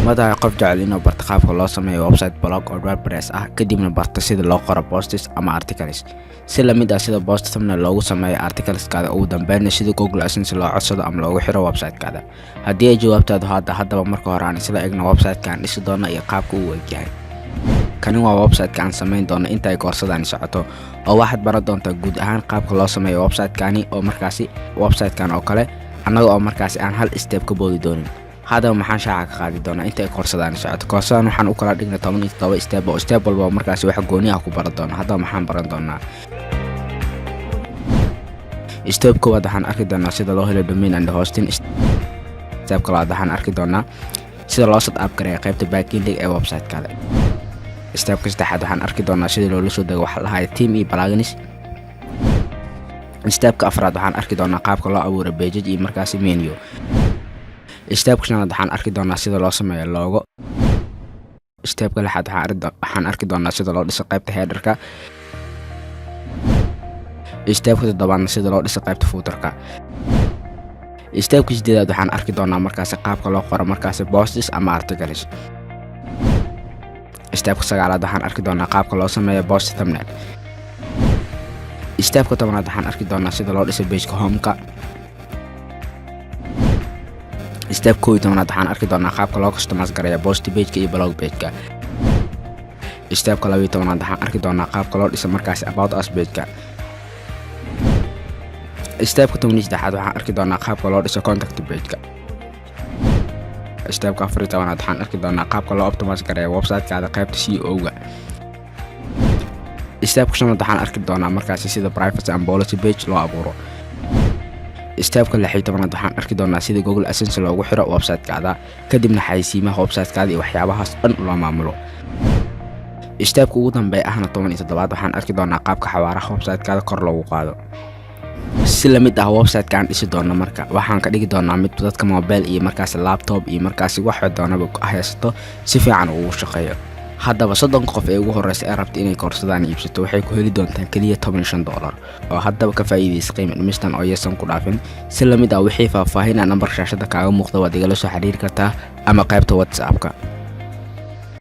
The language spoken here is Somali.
madaxa qof jecel inuu barto qaabka loo sameeyo website blog oo WordPress ah kadibna barto sida loo qoro posts ama articles si la mid ah sida post thumbnail loogu sameeyo articleskaada ugu dambeynna sida Google AdSense loo codsado ama loogu xiro website-kaada. Haddii ay jawaabtaadu haddaba marka hore aan isla eegno website-kaan dhisi doono iyo qaabka uu wajahaya. Kani waa website-ka aan samayn doono inta ay koorsadani socoto oo waxaad baran doontaa guud ahaan qaabka loo sameeyo website-kaani oo markaasi website-kaan oo kale annaga oo markaasi aan hal step ka boodi doonin. Hadaba maxaan shaaca ka qaadi doonaa inta ay koorsadani socoto. Koorsadan waxaan u kala dhignay 17 step oo step walba markaasi wax gooni ah ku baran doono. Hadaba maxaan baran doonaa step koowaad waxaan arki doonaa sida loo helo domain and hosting. Step labaad waxaan arki doonaa sida loo set up gareeyo qaybta backlink ee website-kaada. Step-ka saddexaad waxaan arki doonaa sida loo soo dego waxa la hayo theme iyo plugins. Step-ka afraad waxaan arki doonaa qaabka loo abuuro page iyo markaasi menu. Step-ka shanaad waxaan arki doonaa sida loo sameeyo logo. Step-ka lixaad waxaan arki doonaa sida loo dhiso qaybta header-ka. Step-ka toddobaadna sida loo dhiso qaybta footer-ka. Step-ka siddeedaad waxaan arki doonaa markaasi qaabka loo qoro markaasi posts ama articles. Step-ka sagaalaad waxaan arki doonaa qaabka loo sameeyo post thumbnail. Step-ka tobanaad waxaan arki doonaa sida loo dhiso page-ka home-ka. Step 11 waxaan arki doonaa qaabka loo customize gareeyo post page-ka iyo blog page-ka. Step-ka 12 waxaan arki doonaa qaabka loo dhiso markaasi about us page-ka. Step-ka 13 waxaan arki doonaa qaabka loo dhiso contact page-ka. Step-ka 14 waxaan arki doonaa qaabka loo optimize gareeyo website-kaada qaybta SEO-ga. Step-ka 15 waxaan arki doonaa markaasi sida privacy and policy page loo abuuro. Step-ka 16 waxaan arki doonaa sida Google AdSense loogu xiro website-kaada kadibna xayeysiimaha website-kaada iyo waxyaabahaas dhan loo maamulo. Step-ka ugu dambeeya ahna 17 waxaan arki doonaa qaabka xawaaraha website-kaada kor loogu qaado. Si la mid ah website-ka aan dhisi doono marka waxaan ka dhigi doonaa mid dadka mobile iyo markaasi laptop iyo markaasi wax doonaba haysto si fiican ugu shaqeeyo. Haddaba 30 qof ee ugu horeysa ee rabta inay koorsadaan iibsato waxay ku heli doontaan kaliya $15 oo haddaba ka faa'iideysa qiimo dhimistan oo aysan ku dhaafin. Si la mid ah wixii faahfaahin nambar shaashada kaaga muuqda waad igala soo xiriiri kartaa ama qaybta WhatsApp-ka.